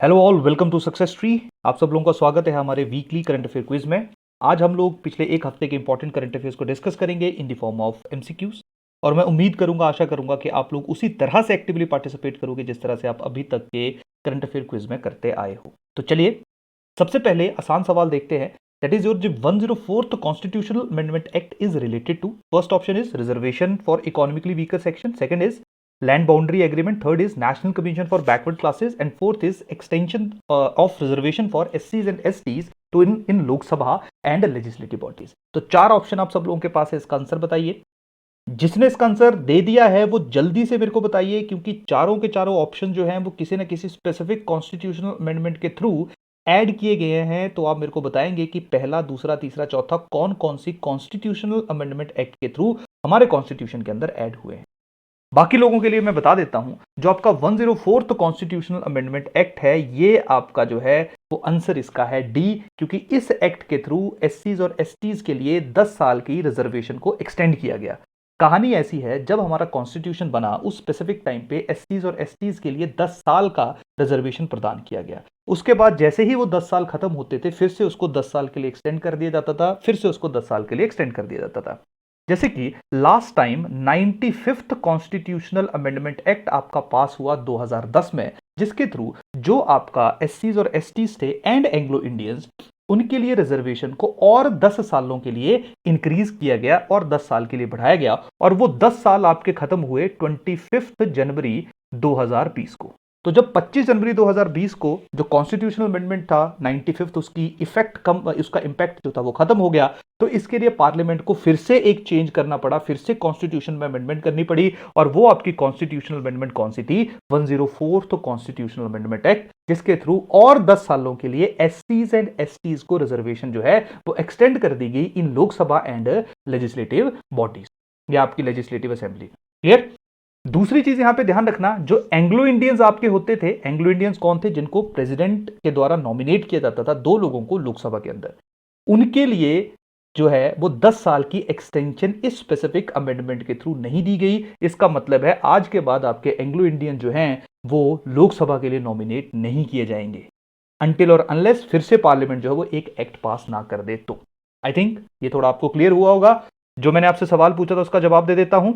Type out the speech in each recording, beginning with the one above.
Hello all, welcome to success tree. आप सब लोगों का स्वागत है हमारे वीकली करंट अफेयर क्विज में। आज हम लोग पिछले एक हफ्ते के इंपॉर्टेंट करंट अफेयर्स को डिस्कस करेंगे in the form of MCQs. और मैं उम्मीद करूंगा, आशा करूंगा कि आप लोग उसी तरह से एक्टिवली पार्टिसिपेट करोगे जिस तरह से आप अभी तक के करंट अफेयर क्विज में करते आए हो। तो चलिए सबसे पहले आसान सवाल देखते हैं। दैट इज योर जो 104th constitutional amendment act is related to. First option is reservation for economically weaker section, second is land boundary agreement, third is national commission for backward classes, and fourth is extension of reservation for SCs and STs to in lok sabha and legislative bodies। तो चार option आप सब लोगों के पास है, इसका answer बताइए। जिसने इसका आंसर दे दिया है वो जल्दी से मेरे को बताइए, क्योंकि चारों के चारों ऑप्शन जो हैं वो किसी न किसी स्पेसिफिक कॉन्स्टिट्यूशनल अमेंडमेंट के थ्रू ऐड किए गए हैं। तो आप मेरे को बताएंगे कि पहला, दूसरा, तीसरा, चौथा कौन कौन सी कॉन्स्टिट्यूशनल अमेंडमेंट एक्ट के थ्रू हमारे कॉन्स्टिट्यूशन के अंदर ऐड हुए हैं। बाकी लोगों के लिए मैं बता देता हूं, जो आपका 104th कॉन्स्टिट्यूशनल अमेंडमेंट एक्ट है, ये आपका जो है वो आंसर इसका है डी, क्योंकि इस एक्ट के थ्रू एससीज और एसटीज के लिए 10 साल की रिजर्वेशन को एक्सटेंड किया गया। कहानी ऐसी है, जब हमारा कॉन्स्टिट्यूशन बना उस स्पेसिफिक टाइम पे एससीज और एसटीज के लिए 10 साल का रिजर्वेशन प्रदान किया गया। उसके बाद जैसे ही वो 10 साल खत्म होते थे, फिर से उसको 10 साल के लिए एक्सटेंड कर दिया जाता था, फिर से उसको 10 साल के लिए एक्सटेंड कर दिया जाता था। जैसे कि last time 95th constitutional amendment act आपका पास हुआ 2010 में, जिसके थ्रू जो आपका एससीज और एसटीज थे एंड एंग्लो इंडियंस, उनके लिए रिजर्वेशन को और 10 सालों के लिए इंक्रीज किया गया और 10 साल के लिए बढ़ाया गया। और वो 10 साल आपके खत्म हुए 25 जनवरी 2020 को। तो जब 25 जनवरी 2020 को जो कॉन्स्टिट्यूशनल अमेंडमेंट था 95th, उसकी इफेक्ट कम, उसका इंपैक्ट जो था वो खत्म हो गया। तो इसके लिए पार्लियामेंट को फिर से एक चेंज करना पड़ा, फिर से कॉन्स्टिट्यूशन में अमेंडमेंट करनी पड़ी। और वो आपकी कॉन्स्टिट्यूशनल अमेंडमेंट कौन सी थी? 104th कॉन्स्टिट्यूशनल अमेंडमेंट एक्ट, जिसके थ्रू और 10 सालों के लिए एससीज एंड एसटीज को रिजर्वेशन जो है वो एक्सटेंड कर दी गई इन लोकसभा एंड लेजिस्लेटिव बॉडीज, या आपकी लेजिस्लेटिव असेंबली। क्लियर? दूसरी चीज यहां पे ध्यान रखना, जो एंग्लो इंडियंस आपके होते थे, एंग्लो इंडियंस कौन थे? जिनको प्रेसिडेंट के द्वारा नॉमिनेट किया जाता था, 2 लोगों को लोकसभा के अंदर, उनके लिए जो है वो 10 साल की एक्सटेंशन इस स्पेसिफिक अमेंडमेंट के थ्रू नहीं दी गई। इसका मतलब है आज के बाद आपके एंग्लो इंडियन जो हैं वो लोकसभा के लिए नॉमिनेट नहीं किए जाएंगे, अनटिल और अनलेस फिर से पार्लियामेंट जो है वो एक एक्ट पास ना कर दे। तो आई थिंक ये थोड़ा आपको क्लियर हुआ होगा। जो मैंने आपसे सवाल पूछा था उसका जवाब दे देता हूं।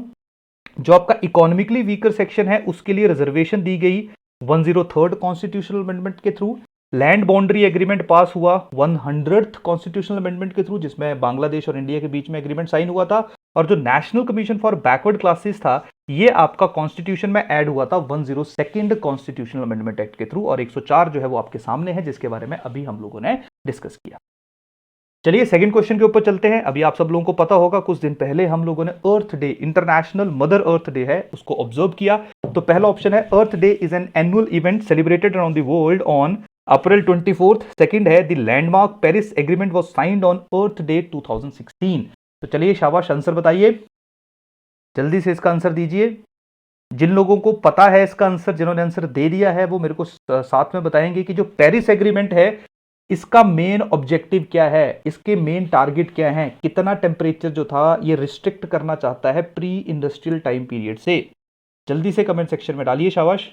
जो आपका इकोनॉमिकली वीकर सेक्शन है उसके लिए रिजर्वेशन दी गई 103rd कॉन्स्टिट्यूशनल अमेंडमेंट के थ्रू। लैंड बाउंड्री एग्रीमेंट पास हुआ 100th कॉन्स्टिट्यूशनल अमेंडमेंट के थ्रू, जिसमें बांग्लादेश और इंडिया के बीच में एग्रीमेंट साइन हुआ था। और जो national commission for backward classes था, ये आपका कॉन्स्टिट्यूशन में ऐड हुआ था 102nd कॉन्स्टिट्यूशनल अमेंडमेंट एक्ट के थ्रू। और 104 जो है वो आपके सामने है, जिसके बारे में अभी हम लोगों ने डिस्कस किया। चलिए सेकंड क्वेश्चन के ऊपर चलते हैं। अभी आप सब लोगों को पता होगा, कुछ दिन पहले हम लोगों ने earth day, international mother earth day है, उसको ऑब्जर्व किया। तो पहला ऑप्शन है earth day is an annual event celebrated around the world on April 24। Second है the landmark Paris agreement was signed on earth day 2016। तो चलिए शाबाश, आंसर बताइए, जल्दी से इसका आंसर दीजिए। जिन लोगों को पता है इसका आंसर, जिन्होंने आंसर दे दिया है, वो मेरे को साथ में बताएंगे कि जो पेरिस एग्रीमेंट है इसका मेन ऑब्जेक्टिव क्या है, इसके मेन टारगेट क्या है, कितना टेम्परेचर जो था ये रिस्ट्रिक्ट करना चाहता है प्री इंडस्ट्रियल टाइम पीरियड से। जल्दी से कमेंट सेक्शन में डालिए शाबाश।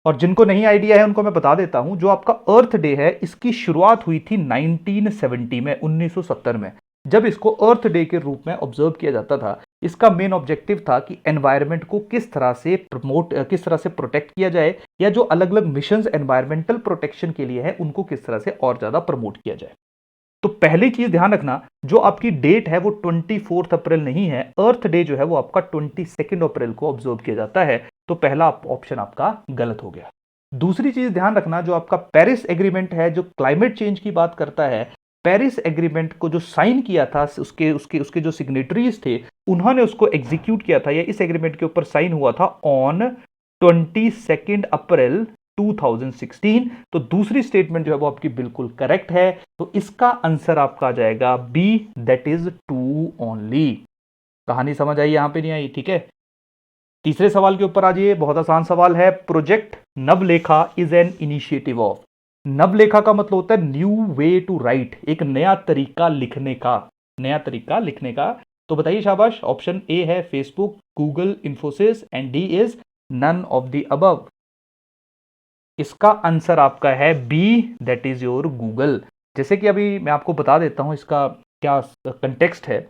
और जिनको नहीं आइडिया है उनको मैं बता देता हूं, जो आपका अर्थ डे है इसकी शुरुआत हुई थी 1970 में, 1970 में, जब इसको अर्थ डे के रूप में ऑब्जर्व किया जाता था। इसका मेन ऑब्जेक्टिव था कि एनवायरनमेंट को किस तरह से प्रमोट, किस तरह से प्रोटेक्ट किया जाए, या जो अलग अलग मिशंस एनवायरमेंटल प्रोटेक्शन के लिए है उनको किस तरह से और ज्यादा प्रमोट किया जाए। तो पहली चीज ध्यान रखना, जो आपकी डेट है वो 24 अप्रैल नहीं है, अर्थ डे जो है वो आपका 22 अप्रैल को ऑब्जर्व किया जाता है। तो पहला ऑप्शन आपका गलत हो गया। दूसरी चीज ध्यान रखना, जो आपका पेरिस एग्रीमेंट है जो क्लाइमेट चेंज की बात करता है, पेरिस एग्रीमेंट को जो साइन किया था उसके उसके उसके जो सिग्नेटरीज थे उन्होंने उसको एग्जीक्यूट किया था, या इस एग्रीमेंट के ऊपर साइन हुआ था ऑन 22 अप्रैल 2016। तो दूसरी स्टेटमेंट जो है वो आपकी बिल्कुल करेक्ट है। तो इसका आंसर आपका आ जाएगा बी, दैट इज 2 ओनली। कहानी समझ आई? यहां पे नहीं आई? ठीक है। तीसरे सवाल के ऊपर आ जाइए, बहुत आसान सवाल है। Project Navlekha is an initiative of. Navlekha का मतलब होता है न्यू वे टू राइट, एक नया तरीका लिखने का, नया तरीका लिखने का। तो बताइए शाबाश। ऑप्शन ए है Facebook, Google, Infosys, and D is none of the above. इसका आंसर आपका है B, that is your Google. जैसे कि अभी मैं आपको बता देता हूं इसका क्या कंटेक्स्ट है।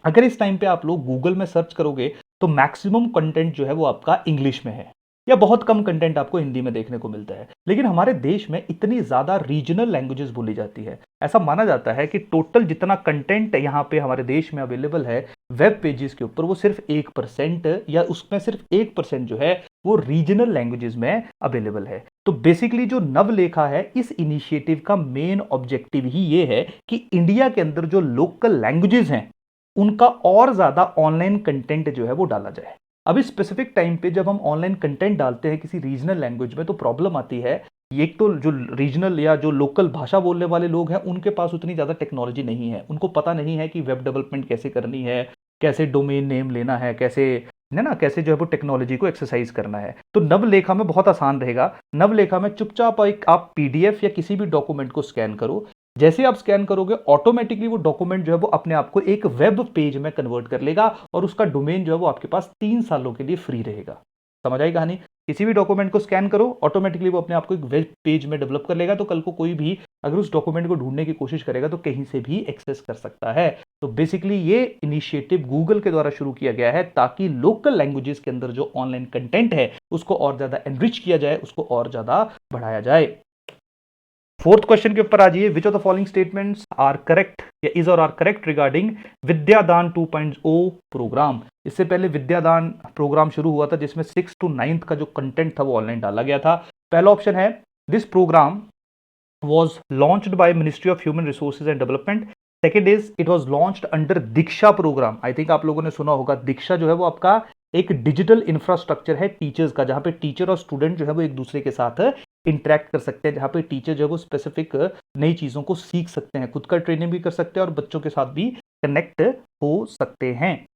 अगर इस टाइम पे आप लोग गूगल में सर्च करोगे तो मैक्सिमम कंटेंट जो है वो आपका इंग्लिश में है, या बहुत कम कंटेंट आपको हिंदी में देखने को मिलता है। लेकिन हमारे देश में इतनी ज्यादा रीजनल लैंग्वेजेस बोली जाती है, ऐसा माना जाता है कि टोटल जितना कंटेंट यहाँ पे हमारे देश में अवेलेबल है वेब पेजेस के ऊपर, वो सिर्फ 1% या उसमें सिर्फ 1% जो है वो रीजनल लैंग्वेजेस में अवेलेबल है। तो बेसिकली जो नवलेखा है, इस इनिशिएटिव का मेन ऑब्जेक्टिव ही ये है कि इंडिया के अंदर जो लोकल लैंग्वेजेस हैं उनका और ज्यादा ऑनलाइन कंटेंट जो है वो डाला जाए। अभी स्पेसिफिक टाइम पे जब हम ऑनलाइन कंटेंट डालते हैं किसी रीजनल लैंग्वेज में तो प्रॉब्लम आती है। एक तो जो रीजनल या जो लोकल भाषा बोलने वाले लोग हैं उनके पास उतनी ज्यादा टेक्नोलॉजी नहीं है, उनको पता नहीं है कि वेब डेवलपमेंट कैसे करनी है, कैसे डोमेन नेम लेना है, कैसे है ना, कैसे जो है वो टेक्नोलॉजी को एक्सरसाइज करना है। तो नवलेखा में बहुत आसान रहेगा। नवलेखा में चुपचाप एक आप पीडीएफ या किसी भी डॉक्यूमेंट को स्कैन करो, जैसे आप स्कैन करोगे ऑटोमेटिकली वो डॉक्यूमेंट जो है वो अपने आप को एक वेब पेज में कन्वर्ट कर लेगा और उसका डोमेन जो है वो आपके पास 3 सालों के लिए फ्री रहेगा। समझ आई कहानी? किसी भी डॉक्यूमेंट को स्कैन करो, ऑटोमेटिकली वो अपने आप को एक वेब पेज में डेवलप कर लेगा, तो कल को कोई भी अगर उस डॉक्यूमेंट को ढूंढने की कोशिश करेगा तो कहीं से भी एक्सेस कर सकता है। तो बेसिकली ये इनिशिएटिव गूगल के द्वारा शुरू किया गया है ताकि लोकल लैंग्वेजेस के अंदर जो ऑनलाइन कंटेंट है उसको और ज्यादा एनरिच किया जाए, उसको और ज्यादा बढ़ाया जाए। फोर्थ क्वेश्चन के ऊपर आ जाइए। Which of the following statements are correct या इज और are correct regarding Vidyadaan 2.0 programme. इससे पहले विद्यादान प्रोग्राम शुरू हुआ था जिसमें 6 to 9 का जो कंटेंट था वो ऑनलाइन डाला गया था। पहला ऑप्शन है this programme was launched by Ministry of Human Resources and Development. Second is it was launched under Diksha programme. I think आप लोगों ने सुना होगा, दीक्षा जो है वो आपका एक डिजिटल इंफ्रास्ट्रक्चर है टीचर्स का, जहां पे टीचर और स्टूडेंट जो है वो एक दूसरे के साथ इंटरेक्ट कर सकते हैं, जहां पे टीचर जो है वो स्पेसिफिक नई चीजों को सीख सकते हैं, खुद का ट्रेनिंग भी कर सकते हैं और बच्चों के साथ भी कनेक्ट हो सकते हैं।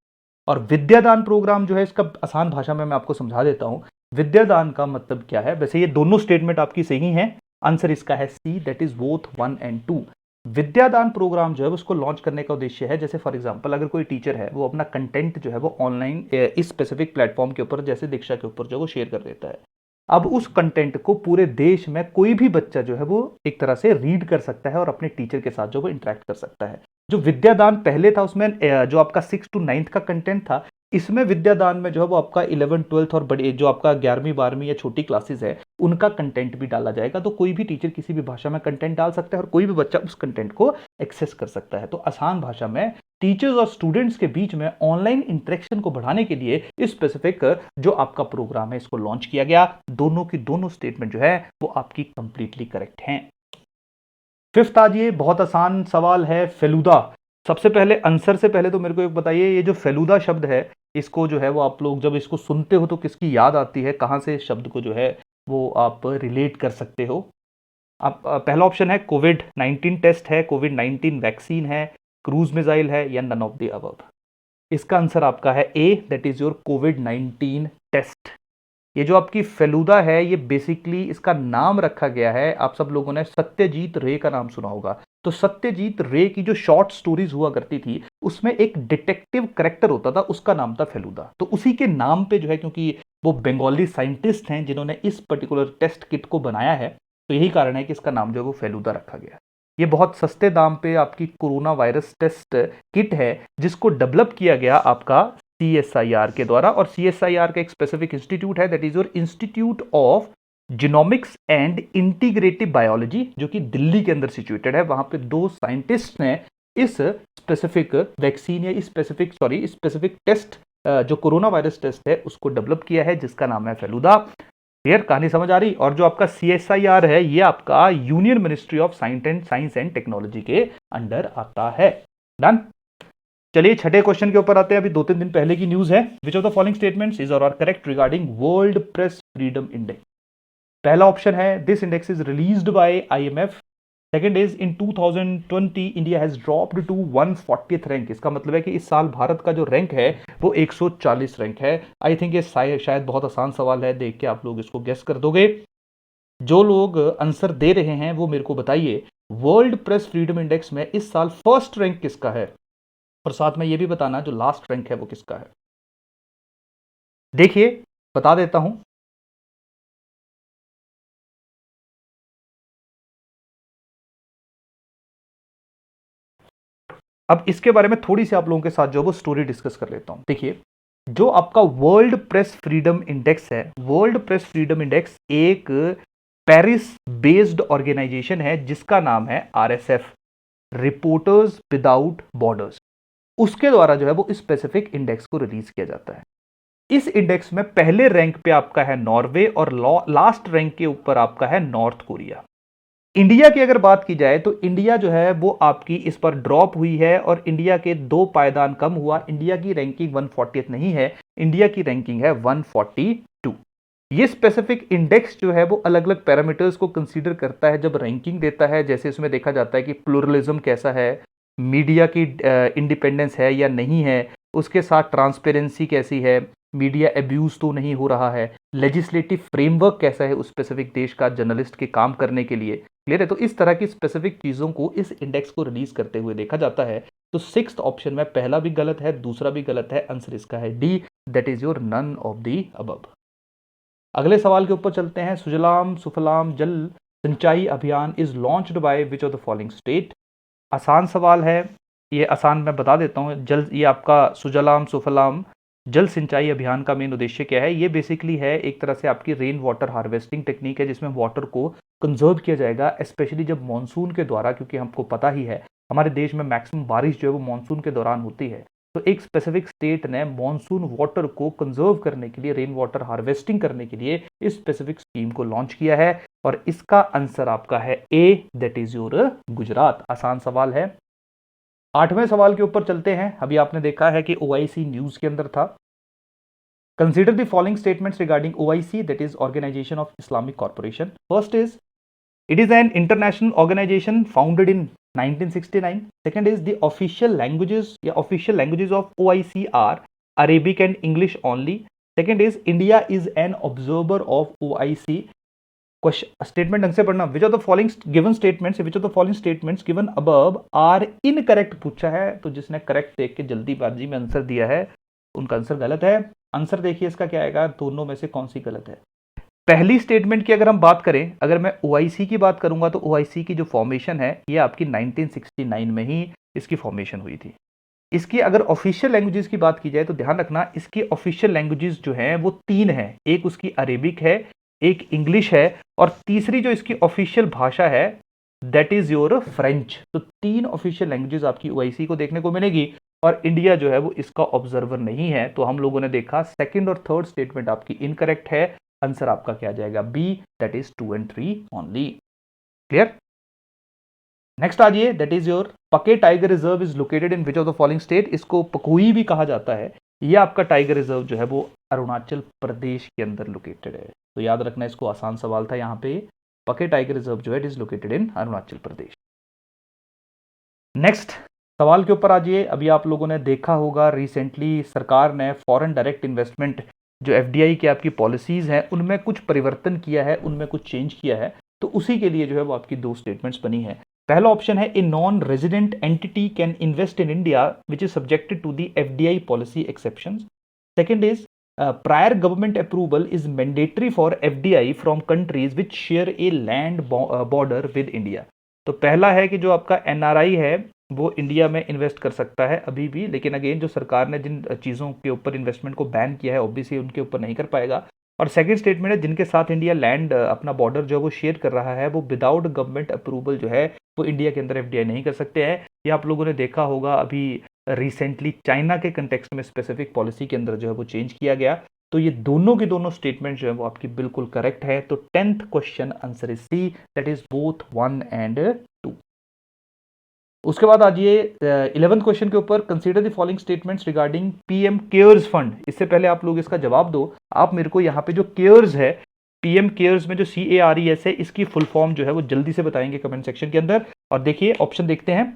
और विद्यादान प्रोग्राम जो है इसका आसान भाषा में मैं आपको समझा देता हूं। विद्यादान का मतलब क्या है? वैसे ये दोनों स्टेटमेंट आपकी सही हैं, आंसर इसका है C, that is both 1 and 2। Vidyadaan program जो है उसको लॉन्च करने का उद्देश्य है, जैसे फॉर एग्जांपल अगर कोई टीचर है वो अपना कंटेंट जो है वो ऑनलाइन इस स्पेसिफिक प्लेटफॉर्म के ऊपर जैसे दीक्षा के ऊपर जो वो शेयर कर देता है, अब उस कंटेंट को पूरे देश में कोई भी बच्चा जो है वो एक तरह से रीड कर सकता है और अपने टीचर के साथ जो वो इंटरेक्ट कर सकता है। जो विद्यादान पहले था उसमें जो आपका 6 to 9 का कंटेंट था, इसमें विद्यादान में जो है वो आपका 11, 12 और बड़े जो आपका 11वीं 12वीं या छोटी क्लासेस है उनका कंटेंट भी डाला जाएगा। तो कोई भी टीचर किसी भी भाषा में कंटेंट डाल सकता है और कोई भी बच्चा उस कंटेंट को एक्सेस कर सकता है। तो आसान भाषा में टीचर्स और स्टूडेंट्स के बीच में ऑनलाइन इंटरेक्शन को बढ़ाने के लिए इस स्पेसिफिक जो आपका प्रोग्राम है इसको लॉन्च किया गया। दोनों की दोनों स्टेटमेंट जो है वो आपकी कंप्लीटली करेक्ट हैं। फिफ्थ आजिए, बहुत आसान सवाल है, फेलूदा। सबसे पहले आंसर से पहले तो मेरे को एक बताइए, ये जो फेलूदा शब्द है इसको जो है वो आप लोग जब इसको सुनते हो तो किसकी याद आती है, कहां से इस शब्द को जो है वो आप रिलेट कर सकते हो? आप पहला ऑप्शन है कोविड 19 टेस्ट है, कोविड 19 वैक्सीन है, क्रूज मिसाइल है, या नन ऑफ द अबव। इसका आंसर आपका है A, that is your Covid 19 test. ये जो आपकी फेलूदा है ये बेसिकली इसका नाम रखा गया है, आप सब लोगों ने सत्यजीत रे का नाम सुना होगा। तो सत्यजीत रे की जो शॉर्ट स्टोरीज हुआ करती थी उसमें एक डिटेक्टिव करेक्टर होता था, उसका नाम था फेलूदा। तो उसी के नाम पे जो है, क्योंकि वो बंगाली साइंटिस्ट हैं जिन्होंने इस पर्टिकुलर टेस्ट किट को बनाया है, तो यही कारण है कि इसका नाम जो है वो फेलूदा रखा गया। ये बहुत सस्ते दाम पे आपकी कोरोना वायरस टेस्ट किट है जिसको डेवलप किया गया आपका CSIR के द्वारा। और CSIR का एक स्पेसिफिक इंस्टीट्यूट है, that is your institute of genomics and integrative biology, जो कि दिल्ली के अंदर सिचुएटेड है। वहां पे दो साइंटिस्ट ने इस स्पेसिफिक वैक्सीन या इस स्पेसिफिक टेस्ट जो कोरोना वायरस टेस्ट है उसको डेवलप किया है, जिसका नाम है फेलूदा। क्लियर? कहानी समझ आ रही? और जो आपका CSIR है ये आपका union ministry of science and technology के अंडर आता है। डन? चलिए छठे क्वेश्चन के ऊपर आते हैं। अभी 2-3 दिन पहले की न्यूज है। Which of the following statements is और are correct regarding world press freedom index? पहला ऑप्शन है this index is released by IMF। Second is in 2020 India has dropped to 140th rank. इसका मतलब है कि इस साल भारत का जो रैंक है वो 140 रैंक है। आई थिंक ये शायद बहुत आसान सवाल है, देख के आप लोग इसको गेस कर दोगे। जो लोग आंसर दे रहे हैं वो मेरे को बताइए, वर्ल्ड प्रेस फ्रीडम इंडेक्स में इस साल फर्स्ट रैंक किसका है, और साथ में ये भी बताना जो लास्ट रैंक है वो किसका है। देखिए बता देता हूं, अब इसके बारे में थोड़ी सी आप लोगों के साथ जो वो स्टोरी डिस्कस कर लेता हूं। देखिए, जो आपका वर्ल्ड प्रेस फ्रीडम इंडेक्स है, वर्ल्ड प्रेस फ्रीडम इंडेक्स एक पेरिस बेस्ड ऑर्गेनाइजेशन है जिसका नाम है आरएसएफ, रिपोर्टर्स विदाउट बॉर्डर्स। उसके द्वारा जो है वो स्पेसिफिक इंडेक्स को रिलीज किया जाता है। इस इंडेक्स में पहले रैंक पे आपका है नॉर्वे और लास्ट रैंक के ऊपर आपका है नॉर्थ कोरिया। इंडिया की अगर बात की जाए तो इंडिया जो है वो आपकी इस पर ड्रॉप हुई है और इंडिया के 2 पायदान कम हुआ। इंडिया की रैंकिंग 140th नहीं है, इंडिया की रैंकिंग है 142। ये स्पेसिफिक इंडेक्स जो है वो अलग अलग पैरामीटर्स को कंसीडर करता है जब रैंकिंग देता है। जैसे इसमें देखा जाता है कि प्लुरलिज्म कैसा है, मीडिया की इंडिपेंडेंस है या नहीं है, उसके साथ ट्रांसपेरेंसी कैसी है, मीडिया एब्यूज तो नहीं हो रहा है, लेजिस्लेटिव फ्रेमवर्क कैसा है उस स्पेसिफिक देश का जर्नलिस्ट के काम करने के लिए। क्लियर है? तो इस तरह की स्पेसिफिक चीजों को इस इंडेक्स को रिलीज करते हुए देखा जाता है। तो 6th ऑप्शन में पहला भी गलत है, दूसरा भी गलत है, आंसर इसका है D, that is your none of the above. अगले सवाल के ऊपर चलते हैं। सुजलाम सुफलाम जल सिंचाई अभियान is launched by which of the following state. आसान सवाल है, ये आसान मैं बता देता हूँ। ये आपका सुजलाम सुफलाम जल सिंचाई अभियान का मेन उद्देश्य क्या है? ये बेसिकली है एक तरह से आपकी रेन वाटर हार्वेस्टिंग टेक्निक है जिसमें वाटर को कंजर्व किया जाएगा, स्पेशली जब मानसून के द्वारा, क्योंकि हमको पता ही है हमारे देश में मैक्सिमम बारिश जो है वो मानसून के दौरान होती है। तो एक स्पेसिफिक स्टेट ने मानसून वाटर को कंजर्व करने के लिए, रेन वाटर हार्वेस्टिंग करने के लिए इस स्पेसिफिक स्कीम को लॉन्च किया है और इसका आंसर आपका है A, that is your Gujarat. आसान सवाल है। 8वें सवाल के ऊपर चलते हैं। अभी आपने देखा है कि ओआईसी न्यूज के अंदर था। Consider the following statements regarding OIC, that is organisation of Islamic corporation. First is it is an international organisation founded in 1969. Second is the official languages of OIC are Arabic and English only. Second is India is an observer of OIC. Statement ढंग से पढ़ना। Which of the following statements given above are incorrect पूछा है, तो जिसने correct देख के जल्दीबाजी में आंसर दिया है उनका आंसर गलत है। आंसर देखिए इसका क्या आएगा, दोनों में से कौन सी गलत है। पहली स्टेटमेंट की अगर हम बात करें, अगर मैं ओआईसी की बात करूंगा तो ओआईसी की जो फॉर्मेशन है ये आपकी 1969 में ही इसकी फॉर्मेशन हुई थी। इसकी अगर ऑफिशियल लैंग्वेजेस की बात की जाए तो ध्यान रखना इसकी ऑफिशियल लैंग्वेजेस जो हैं वो 3 हैं। एक उसकी अरेबिक है, एक इंग्लिश है और तीसरी जो इसकी ऑफिशियल भाषा है दैट इज योर फ्रेंच। तो 3 ऑफिशियल लैंग्वेजेस आपकी ओआईसी को देखने को मिलेगी और इंडिया जो है वो इसका ऑब्जर्वर नहीं है। तो हम लोगों ने देखा सेकंड और थर्ड स्टेटमेंट आपकी इनकरेक्ट है। आंसर आपका क्या आ जाएगा, B, that is 2 and 3 only. Clear? Next आजिए, that is your Pakke tiger reserve is located in which of the following state. इसको पकोई भी कहा जाता है। ये आपका टाइगर रिजर्व जो है वो अरुणाचल प्रदेश के अंदर लोकेटेड है। तो याद रखना, इसको आसान सवाल था यहाँ पे। पके टाइगर रिजर्व जो है it is located in Arunachal Pradesh. Next सवाल के ऊपर आजिए। अभी आप लोगों ने देखा होगा रिसेंटली सरकार ने फॉरेन डायरेक्ट इन्वेस्टमेंट जो एफडीआई की आपकी पॉलिसीज हैं उनमें कुछ परिवर्तन किया है, उनमें कुछ चेंज किया है। तो उसी के लिए जो है वो आपकी 2 स्टेटमेंट्स बनी है। पहला ऑप्शन है a non resident entity can invest in India which is subjected to the FDI policy exceptions. Second is prior government approval is mandatory for FDI from countries which share a land border with India. तो पहला है कि जो आपका NRI है वो India में invest कर सकता है अभी भी, लेकिन अगेन जो सरकार ने जिन चीज़ों के ऊपर इन्वेस्टमेंट को बैन किया है ऑब्वियसली उनके ऊपर नहीं कर पाएगा। और सेकंड स्टेटमेंट है जिनके साथ इंडिया लैंड अपना बॉर्डर जो है वो शेयर कर रहा है वो विदाउट गवर्नमेंट अप्रूवल जो है वो इंडिया के अंदर एफडीआई नहीं कर सकते हैं। ये आप लोगों ने देखा होगा अभी रिसेंटली चाइना के कंटेक्स्ट में स्पेसिफिक पॉलिसी के अंदर जो है वो चेंज किया गया। तो ये दोनों के दोनों स्टेटमेंट जो है वो आपकी बिल्कुल करेक्ट है। तो 10th question answer is C, that is both 1 and 2। उसके बाद आजिए 11th क्वेश्चन के ऊपर। Consider the following statements regarding PM cares fund. इससे पहले आप लोग इसका जवाब दो। आप मेरे को यहाँ पे जो केयर्स है, पीएम केयर्स में जो CARES है इसकी फुल फॉर्म जो है वो जल्दी से बताएंगे कमेंट सेक्शन के अंदर। और देखिए ऑप्शन देखते हैं।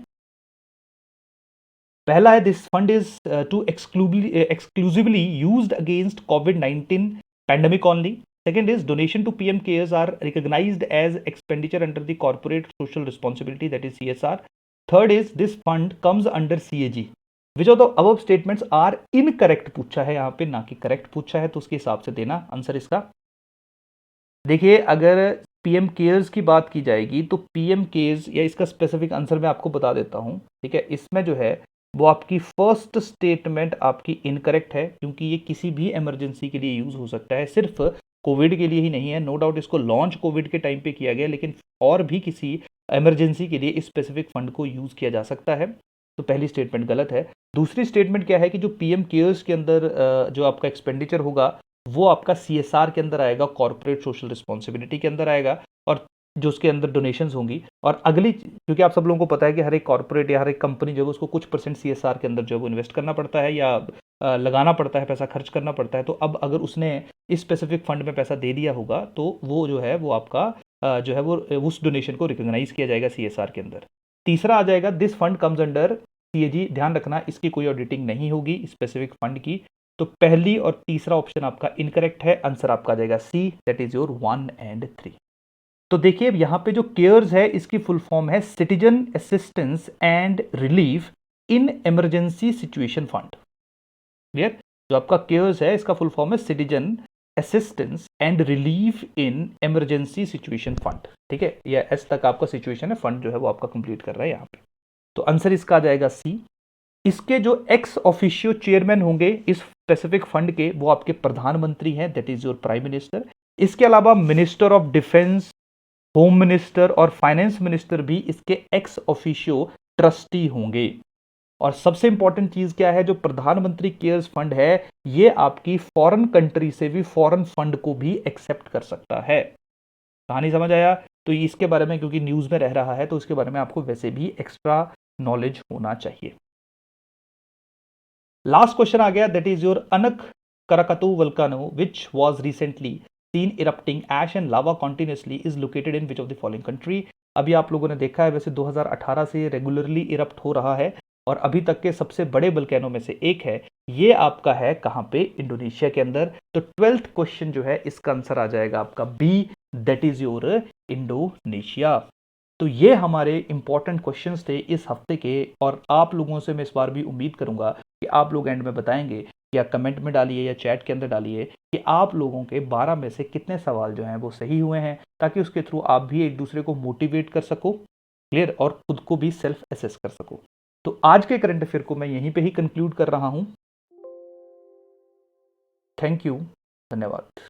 पहला है this fund is to exclusively used against कोविड-19 pandemic only. Second is donation to PM cares are recognized as expenditure under the corporate social responsibility, that is CSR. Third is this fund comes under CAG. Which of the above statements are incorrect पूछा है यहाँ पे, ना कि correct पूछा है, तो उसके हिसाब से देना आंसर इसका। देखिए अगर पीएम केयर्स की बात की जाएगी तो पीएम केयर्स या इसका स्पेसिफिक आंसर मैं आपको बता देता हूँ, ठीक है। इसमें जो है वो आपकी फर्स्ट स्टेटमेंट आपकी इनकरेक्ट है, क्योंकि ये किसी भी इमरजेंसी के लिए यूज हो सकता है, सिर्फ कोविड के लिए ही नहीं है। नो डाउट इसको लॉन्च कोविड के टाइम पे किया गया, लेकिन और भी किसी इमरजेंसी के लिए इस स्पेसिफिक फंड को यूज किया जा सकता है। तो पहली स्टेटमेंट गलत है। दूसरी स्टेटमेंट क्या है कि जो पीएम केयर्स के अंदर जो आपका एक्सपेंडिचर होगा वो आपका सीएसआर के अंदर आएगा, कॉर्पोरेट सोशल रिस्पॉन्सिबिलिटी के अंदर आएगा, और जो उसके अंदर डोनेशंस होंगी। और अगली, क्योंकि आप सब लोगों को पता है कि हर एक कॉर्पोरेट या हर एक कंपनी जो है उसको कुछ परसेंट सीएसआर के अंदर जो है वो इन्वेस्ट करना पड़ता है या लगाना पड़ता है, पैसा खर्च करना पड़ता है। तो अब अगर उसने इस स्पेसिफिक फंड में पैसा दे दिया होगा तो वो जो है वो आपका जो है वो उस डोनेशन को रिकॉग्नाइज किया जाएगा सीएसआर के अंदर। तीसरा आ जाएगा this fund comes under CAG. ध्यान रखना इसकी कोई ऑडिटिंग नहीं होगी स्पेसिफिक फंड की। तो पहली और तीसरा ऑप्शन आपका इनकरेक्ट है, आंसर आपका आ जाएगा सी, दैट इज योर 1 एंड 3। तो देखिए यहां पे जो केयर्स है इसकी फुल फॉर्म है citizen assistance and relief in emergency situation fund. Clear? जो आपका केयर्स है इसका फुल फॉर्म है citizen assistance and relief in emergency situation fund, ठीक है। या एस तक आपका सिचुएशन है, फंड जो है वो आपका कंप्लीट कर रहा है यहां पे। तो आंसर इसका आ जाएगा सी। इसके जो एक्स ऑफिशियो चेयरमैन होंगे इस स्पेसिफिक फंड के, वो आपके प्रधानमंत्री हैं, that is your prime minister. इसके अलावा minister of defence, home minister और फाइनेंस मिनिस्टर भी इसके एक्स ऑफिशियो ट्रस्टी होंगे। और सबसे इंपॉर्टेंट चीज क्या है, जो प्रधानमंत्री केयर्स फंड है ये आपकी फॉरेन कंट्री से भी फॉरेन फंड को भी एक्सेप्ट कर सकता है। कहानी समझ आया? तो इसके बारे में क्योंकि न्यूज में रह रहा है तो इसके बारे में आपको वैसे भी एक्स्ट्रा नॉलेज होना चाहिए। लास्ट क्वेश्चन आ गया, that is your Anak Krakatau volcano which was recently seen erupting ash and lava continuously is located in which of the following country. अभी आप लोगों ने देखा है वैसे 2018 से रेगुलरली इरप्ट हो रहा है और अभी तक के सबसे बड़े वल्केनो में से एक है। ये आपका है कहां पे? इंडोनेशिया के अंदर। तो 12th क्वेश्चन जो है इसका आंसर आ जाएगा आपका B, that is your Indonesia. तो ये हमारे इंपॉर्टेंट क्वेश्चंस थे इस हफ्ते के, और आप लोगों से मैं इस बार भी उम्मीद करूंगा कि आप लोग एंड में बताएंगे या कमेंट में डालिए या चैट के अंदर डालिए कि आप लोगों के 12 में से कितने सवाल जो हैं वो सही हुए हैं, ताकि उसके थ्रू आप भी एक दूसरे को मोटिवेट कर सको, क्लियर, और खुद को भी सेल्फ असेस कर सको। तो आज के करंट अफेयर को मैं यहीं पे ही कंक्लूड कर रहा हूं। थैंक यू, धन्यवाद।